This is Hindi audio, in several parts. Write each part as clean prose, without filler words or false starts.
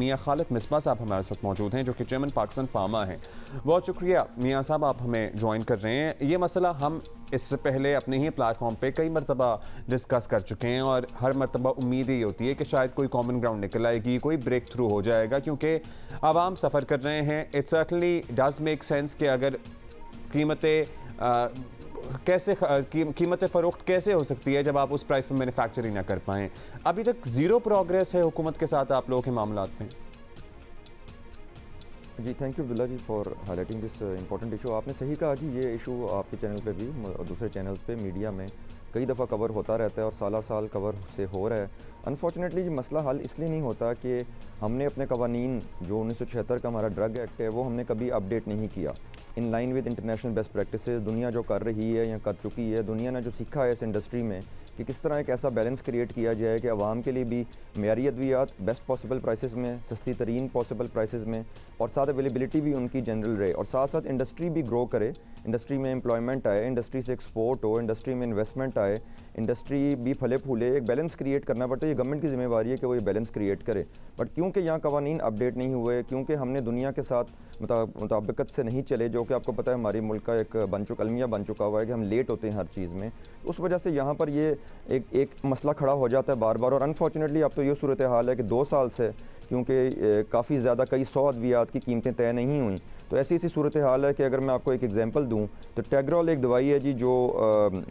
मियाँ खालिद मिसबा साहब हमारे साथ मौजूद हैं, जो कि चेयरमैन पाकिस्तान फार्मा हैं। बहुत शुक्रिया मियाँ साहब, आप हमें ज्वाइन कर रहे हैं। ये मसला हम इससे पहले अपने ही प्लेटफॉर्म पे कई मरतबा डिस्कस कर चुके हैं और हर मरतबा उम्मीद ही होती है कि शायद कोई कॉमन ग्राउंड निकल आएगी, कोई ब्रेक थ्रू हो जाएगा, क्योंकि आवाम सफ़र कर रहे हैं। It certainly does make sense कि अगर कीमतें फ़रोख्त कैसे हो सकती है जब आप उस प्राइस पर मैन्युफैक्चरिंग ना कर पाएँ। अभी तक ज़ीरो प्रोग्रेस है हुकूमत के साथ आप लोगों के मामलात में। जी thank you Abdullah ji for highlighting this important issue. आपने सही कहा जी, ये इशू आपके चैनल पे भी और दूसरे चैनल्स पे मीडिया में कई दफ़ा कवर होता रहता है और साल साल कवर से हो रहा है। अनफॉर्चुनेटली ये मसला हल इसलिए नहीं होता कि हमने अपने कवानीन जो 1976 का हमारा ड्रग एक्ट है वो हमने कभी अपडेट नहीं किया in line with international best practices. दुनिया जो कर रही है या कर चुकी है, दुनिया ने जो सीखा है इस इंडस्ट्री में कि किस तरह एक ऐसा बैलेंस क्रिएट किया जाए कि आवाम के लिए भी मेयारी अद्वियात बेस्ट पॉसिबल प्राइसेस में, सस्ती तरीन पॉसिबल प्राइसेस में, और साथ अवेलेबिलिटी भी उनकी जनरल रहे, और साथ साथ इंडस्ट्री भी ग्रो करे, इंडस्ट्री में एम्प्लॉयमेंट आए, इंडस्ट्री से एक्सपोर्ट हो, इंडस्ट्री में इन्वेस्टमेंट आए, इंडस्ट्री भी फले फूले। एक बैलेंस क्रिएट करना पड़ता है। ये गवर्नमेंट की जिम्मेवारी है कि वो ये बैलेंस क्रिएट करे। बट क्योंकि यहाँ कवानीन अपडेट नहीं हुए, क्योंकि हमने दुनिया के साथ मुताबिकत से नहीं चले, जो कि आपको पता है हमारी मुल्क का एक अलमिया बन चुका हुआ है कि हम लेट होते हैं हर चीज़ में, उस वजह से यहाँ पर ये एक मसला खड़ा हो जाता है बार बार। और अनफॉर्चुनेटली अब तो ये सूरत हाल है कि 2 साल से क्योंकि काफ़ी ज़्यादा कई 100 अद्वियात की कीमतें तय नहीं हुई, तो ऐसी सूरत हाल है कि अगर मैं आपको एक एग्जांपल दूं तो टैग्रोल एक दवाई है जी जो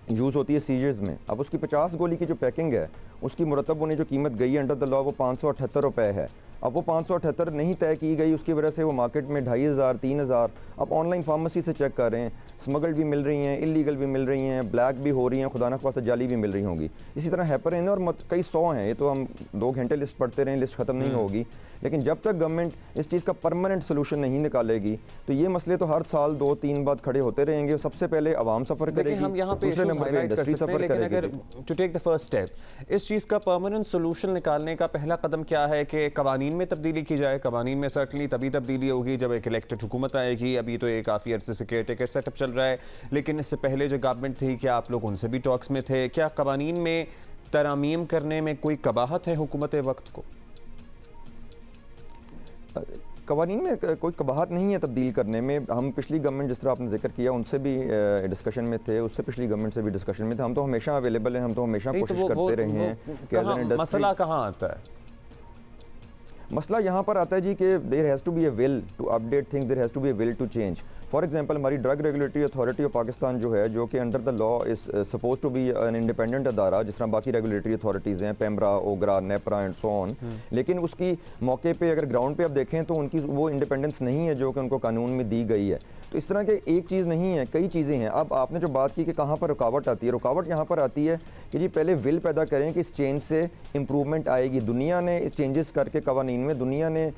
यूज़ होती है सीजर्स में। अब उसकी 50 गोली की जो पैकिंग है उसकी मुरतब होने जो कीमत गई है अंडर द लॉ वो 578 रुपये है। अब वो 578 नहीं तय की गई, उसकी वजह से वो मार्केट में 2500 3000। अब ऑनलाइन फार्मेसी से चेक कर रहे हैं, स्मगल्ड भी मिल रही हैं, इलीगल भी मिल रही हैं, ब्लैक भी हो रही हैं, खुदा न खास्ता जाली भी मिल रही होंगी। इसी तरह हेपरिन और कई 100 हैं। ये तो हम 2 घंटे लिस्ट पढ़ते रहें, लिस्ट ख़त्म नहीं होगी। लेकिन जब तक गवर्नमेंट इस चीज़ का परमानेंट सोल्यूशन नहीं निकालेगी तो ये मसले तो हर साल 2-3 बाद खड़े होते रहेंगे। सबसे पहले आवाम सफ़र करेगी, हम यहाँ पे दूसरे नंबर पे इंडस्ट्री सफ़र करेगी। अगर to take the first step, इस चीज़ का परमानेंट सोल्यूशन निकालने का पहला कदम क्या है कि कवानीन में तब्दीली की जाए। कवानीन में सर्टनली तभी तब्दीली होगी जब एक इलेक्टेड हुकूमत आएगी। अभी तो ये काफ़ी अर्से से केयरटेकर सेटअप चल रहा है, लेकिन इससे पहले जो गवर्नमेंट थी, क्या आप लोग उनसे भी टॉक्स में थे? क्या कवानीन में तरामीम करने में कोई कबाहत है हुकूमत वक्त को? कवानीन में कोई कबाहत नहीं है तब्दील करने में। हम पिछली गवर्नमेंट जिस तरह आपने जिक्र किया उनसे भी डिस्कशन में थे, उससे पिछली गवर्नमेंट से भी डिस्कशन में थे। हम तो हमेशा अवेलेबल हैं, हम तो हमेशा कोशिश करते रहे हैं। मसला कहाँ आता है? मसला यहाँ पर आता है जी कि there has to be a will to update things, there has to be a will to change. For example हमारी drug regulatory authority of Pakistan जो है, जो कि under the law is suppose to be an independent अदारा, जिस तरह बाकी रेगुलेटरी अथॉरिटीज़ हैं, PEMRA, OGRA, NEPRA and so on, लेकिन उसकी मौके पे अगर ग्राउंड पे आप देखें तो उनकी वो इंडिपेंडेंस नहीं है जो कि उनको कानून में दी गई है। तो इस तरह के एक चीज़ नहीं है, कई चीज़ें हैं। अब आपने जो बात की कि कहाँ पर रुकावट आती है, रुकावट यहाँ पर आती है कि जी पहले विल पैदा करें कि इस चेंज से इम्प्रूवमेंट आएगी। दुनिया ने इस चेंजेस करके कवानीन में दुनिया ने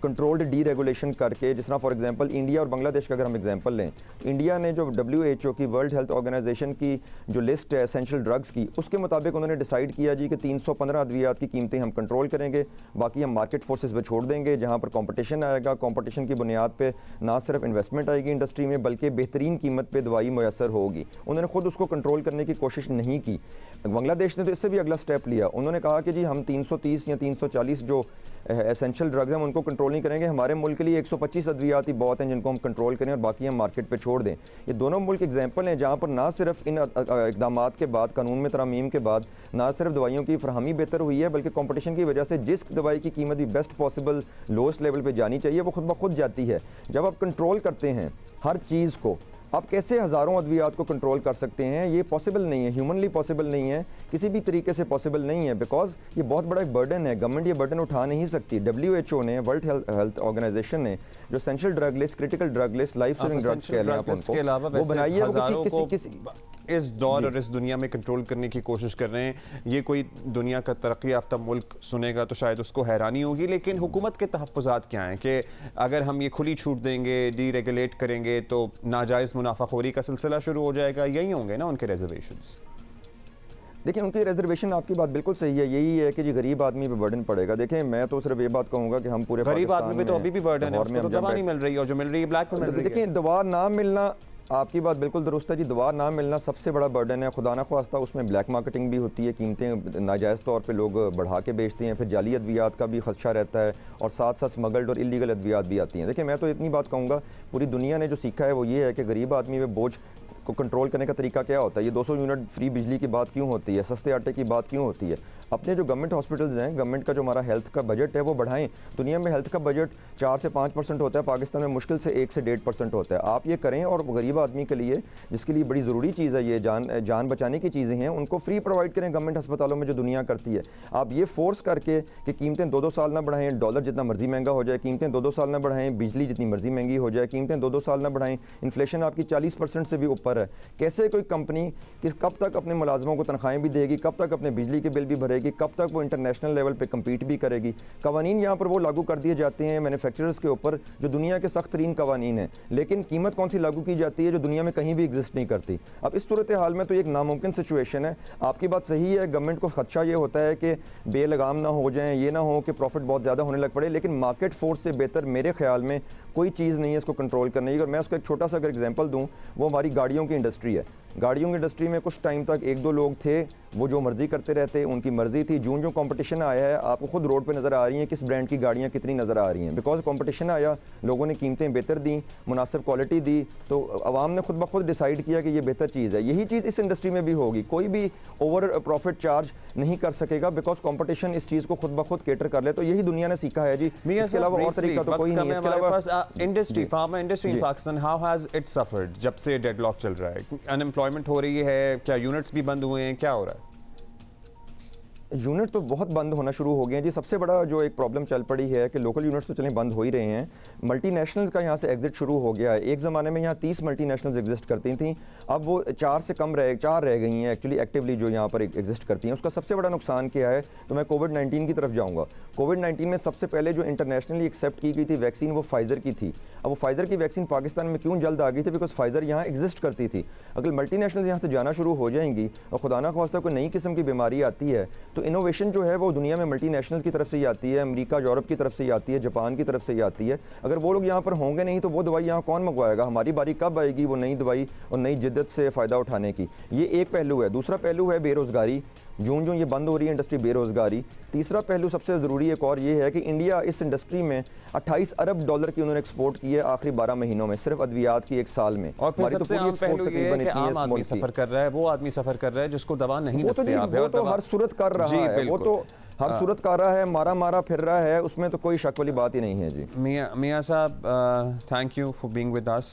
कंट्रोल्ड डी रेगुलेशन करके, जिस तरह फॉर एग्जांपल इंडिया और बांग्लादेश का अगर हम एग्जांपल लें, इंडिया ने जो WHO की, वर्ल्ड हेल्थ ऑर्गेनाइजेशन की जो लिस्ट है एसेंशियल ड्रग्स की, उसके मुताबिक उन्होंने डिसाइड किया जी कि 315 अद्वियात की कीमतें हम कंट्रोल करेंगे, बाकी हम मार्केट फोर्सेस पे छोड़ देंगे। जहाँ पर कंपटीशन आएगा, कंपटीशन की बुनियाद पे ना सिर्फ इन्वेस्टमेंट आएगी इंडस्ट्री में बल्कि बेहतरीन कीमत पे दवाई मुयसर होगी। उन्होंने खुद उसको कंट्रोल करने की कोशिश नहीं की। बांग्लादेश ने तो इससे भी अगला स्टेप लिया, उन्होंने कहा कि जी हम 330 या 340 जो एसेंशियल ड्रग्स हैं हम उनको कंट्रोल नहीं करेंगे, हमारे मुल्क के लिए 125 अद्वियात ही बहुत हैं जिनको हम कंट्रोल करें और बाकी हम मार्केट पे छोड़ दें। ये दोनों मुल्क एग्जांपल हैं जहाँ पर ना सिर्फ इन इकदाम के बाद, कानून में तरामीम के बाद, ना सिर्फ दवाइयों की फरहमी बेहतर हुई है बल्कि कंपटीशन की वजह से जिस दवाई की कीमत भी बेस्ट पॉसिबल लोएस्ट लेवल पर जानी चाहिए वो खुद ब खुद जाती है। जब आप कंट्रोल करते हैं हर चीज़ को, आप कैसे हज़ारों अद्वियात को कंट्रोल कर सकते हैं? ये पॉसिबल नहीं है, ह्यूमनली पॉसिबल नहीं है, किसी भी तरीके से पॉसिबल नहीं है, बिकॉज ये बहुत बड़ा एक बर्डन है। गवर्नमेंट ये बर्डन उठा नहीं सकती। WHO ने, वर्ल्ड हेल्थ ऑर्गेनाइजेशन ने जो essential drug list, critical drug list, life saving drugs कह लें आप उनको, वो बनाई है, वो किसी इस दौर और इस दुनिया में कंट्रोल करने की कोशिश कर रहे हैं। ये कोई दुनिया का तरक्की याफ्ता मुल्क सुनेगा तो शायद उसको हैरानी होगी, लेकिन हुकूमत के तहफ़्फ़ुज़ात क्या हैं कि अगर हम ये खुली छूट देंगे, डी रेगुलेट करेंगे तो नाजायज़ मुनाफाखोरी का सिलसिला शुरू हो जाएगा। यही होंगे ना उनके रिजर्वेशंस? देखिए उनकी रिजर्वेशन, आपकी बात बिल्कुल सही है, यही है कि जी गरीब आदमी पे बर्डन पड़ेगा। देखिए मैं तो सिर्फ ये बात कहूँगा कि हम पूरे गरीब आदमी पे तो अभी भी बर्डन है, उसको तो दवा नहीं मिल रही और जो मिल रही है ब्लैक में मिल रही है। देखिए दवा ना मिलना आपकी बात बिल्कुल दुरुस्त है जी। दवा ना मिलना सबसे बड़ा बर्डन है। खुदा ना ख्वास्ता उसमें ब्लैक मार्केटिंग भी होती है, कीमतें नाजायज़ तौर पे लोग बढ़ा के बेचते हैं, फिर जाली अद्वियात का भी खदशा रहता है और साथ साथ स्मगल्ड और इलीगल अद्वियात भी आती हैं। देखिए, मैं तो इतनी बात कहूँगा, पूरी दुनिया ने जो सीखा है वो ये है कि गरीब आदमी में बोझ को कंट्रोल करने का तरीका क्या होता है। ये 200 यूनिट फ्री बिजली की बात क्यों होती है, सस्ते आटे की बात क्यों होती है। अपने जो गवर्नमेंट हॉस्पिटल्स हैं, गवर्नमेंट का जो हमारा हेल्थ का बजट है वो बढ़ाएं। दुनिया में हेल्थ का बजट 4 से 5% होता है, पाकिस्तान में मुश्किल से 1 से 1.5% होता है। आप ये करें और गरीब आदमी के लिए, जिसके लिए बड़ी ज़रूरी चीज़ है ये जान बचाने की चीज़ें हैं, उनको फ्री प्रोवाइड करें गवर्नमेंट अस्पतालों में जो दुनिया करती है। आप ये फोर्स करके कि कीमतें 2-2 साल ना बढ़ाएं, डॉलर जितना मर्जी महंगा हो जाए, कीमतें 2-2 साल ना बढ़ाएं, बिजली जितनी मर्जी महंगी हो जाए, कीमतें 2-2 साल ना बढ़ाएं, इन्फ्लेशन आपकी 40% से भी ऊपर है। कैसे कोई कंपनी कब तक अपने मुलाजमों को तनख्वाहें भी देगी, कब तक अपने बिजली के बिल भी भरेगी, कब तक वो इंटरनेशनल लेवल पे कम्पीट भी करेगी। कवानीन यहाँ पर वो लागू कर दिए जाते हैं मैन्युफैक्चरर्स के ऊपर जो दुनिया के सख्त तरीन कवानीन है, लेकिन कीमत कौन सी लागू की जाती है जो दुनिया में कहीं भी एग्जिस्ट नहीं करती। अब इस सूरत हाल में तो एक नामुमकिन सिचुएशन है। आपकी बात सही है, गवर्नमेंट को खदशा ये होता है कि बेलगाम ना हो जाएं, ये ना हो कि प्रॉफिट बहुत ज़्यादा होने लग पड़े, लेकिन मार्केट फोर्स से बेहतर मेरे ख्याल में कोई चीज़ नहीं है इसको कंट्रोल करने की। और मैं उसका एक छोटा सा अगर एग्जांपल दूं, वो हमारी गाड़ियों की इंडस्ट्री है। गाड़ियों की इंडस्ट्री में कुछ टाइम तक 1-2 लोग थे, वो जो मर्जी करते रहते, उनकी मर्जी थी। जो कंपटीशन आया है, आपको खुद रोड पे नज़र आ रही हैं किस ब्रांड की गाड़ियाँ कितनी नज़र आ रही हैं। बिकॉज कंपटीशन आया, लोगों ने कीमतें बेहतर दी, मुनासिब क्वालिटी दी, तो आवाम ने खुद ब खुद डिसाइड किया कि ये बेहतर चीज़ है। यही चीज़ इस इंडस्ट्री में भी होगी। कोई भी ओवर प्रॉफिट चार्ज नहीं कर सकेगा बिकॉज कंपटीशन इस चीज़ को खुद ब खुद केटर कर ले। तो यही दुनिया ने सीखा है जी, इसके अलावा और तरीका तो कोई नहीं है। इसके अलावा industry, pharma industry in Pakistan, how has it suffered जब से डेडलॉक चल रहा है? अनएम्प्लॉयमेंट हो रही है, क्या यूनिट्स भी बंद हुए हैं, क्या हो रहा है? यूनिट तो बहुत बंद होना शुरू हो गए हैं जी। सबसे बड़ा जो एक प्रॉब्लम चल पड़ी है कि लोकल यूनिट्स तो चलें बंद हो ही रहे हैं, मल्टीनेशनल्स का यहाँ से एग्जिट शुरू हो गया है। एक ज़माने में यहाँ 30 मल्टीनेशनल्स एग्जिस्ट करती थी, अब वो 4 रह गई हैं एक्चुअली एक्टिवली जो यहाँ पर एग्जिस्ट करती हैं। उसका सबसे बड़ा नुकसान क्या है, तो मैं कोविड-19 की तरफ जाऊँगा। कोविड-19 में सबसे पहले जो इंटरनेशनली एक्सेप्ट की गई थी वैक्सीन, वो फाइज़र की थी। अब वो फाइज़र की वैक्सीन पाकिस्तान में क्यों जल्द आ गई थी? बिकॉज फाइज़र यहाँ एग्जिस्ट करती थी। अगर मल्टीनेशनल्स यहाँ से जाना शुरू हो जाएंगी और खुदा ना ख्वास्ता कोई नई किस्म की बीमारी आती है, तो इनोवेशन जो है वो दुनिया में मल्टीनेशनल्स की तरफ से ही आती है, अमेरिका यूरोप की तरफ से ही आती है, जापान की तरफ से ही आती है। अगर वो लोग यहाँ पर होंगे नहीं तो वो दवाई यहाँ कौन मंगवाएगा? हमारी बारी कब आएगी वो नई दवाई और नई जिद्दत से फ़ायदा उठाने की? ये एक पहलू है। दूसरा पहलू है बेरोज़गारी। जो ये बंद हो रही है इंडस्ट्री, बेरोज़गारी। तीसरा पहलू सबसे ज़रूरी एक और ये है कि इंडिया इस इंडस्ट्री में 28 अरब डॉलर की उन्होंने एक्सपोर्ट की है आखिरी 12 महीनों में, सिर्फ अद्वियात की एक साल में। और फिर सबसे आम पहलू ये है कि आम आदमी सफ़र कर रहा है, वो आदमी सफ़र कर रहा है जिसको दवा नहीं दस्तयाब है। वो तो हर सूरत कर रहा है, वो तो हर सूरत कर रहा है, मारा फिर रहा है, उसमें तो कोई शक वाली बात ही नहीं है जी। मियां साहब, thank you for being with us.